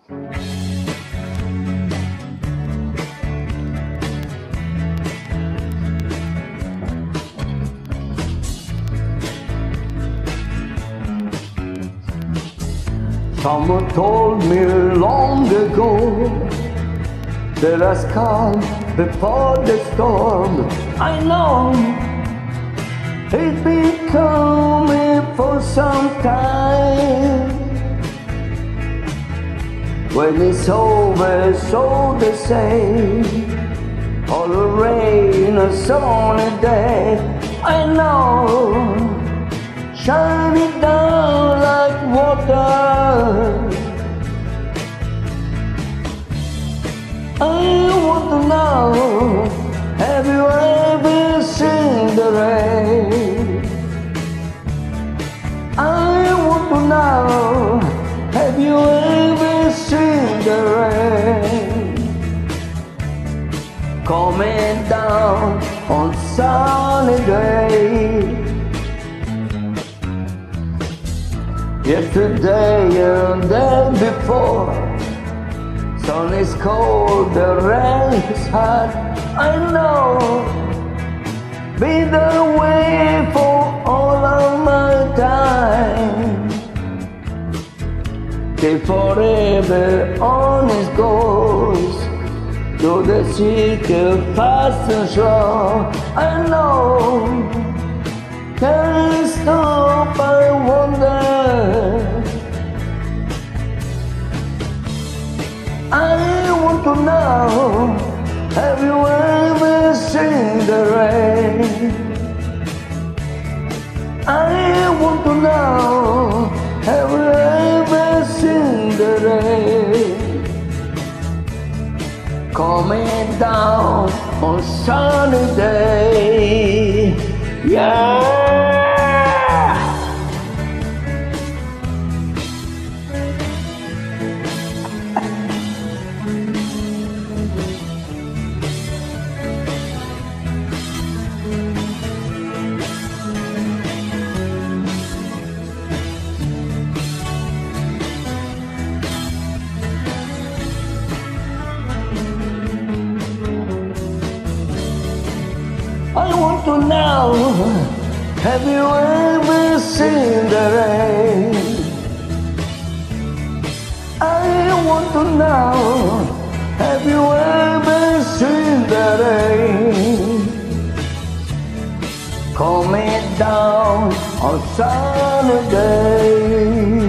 Someone told me long ago there is calm before the storm. I know it's been coming for some time. When it's over, it's all the same. All the rain, a sunny day. I know, shining down like water. I want to know, have you ever seen the rain? I want to know, have you ever seen the rain? Coming down on sunny day. Yesterday and then before, sun is cold, the rain is hot. I know, be the way for all of my time. Till forever on it goes, to the secret fast and slow. I know, can't stop, I wonder. I want to know, have you ever seen the rain? I want to know, have you ever seen the rain? Coming down on sunny day, yeah. I want to know, have you ever seen the rain? I want to know, have you ever seen the rain? Coming down on sunny day.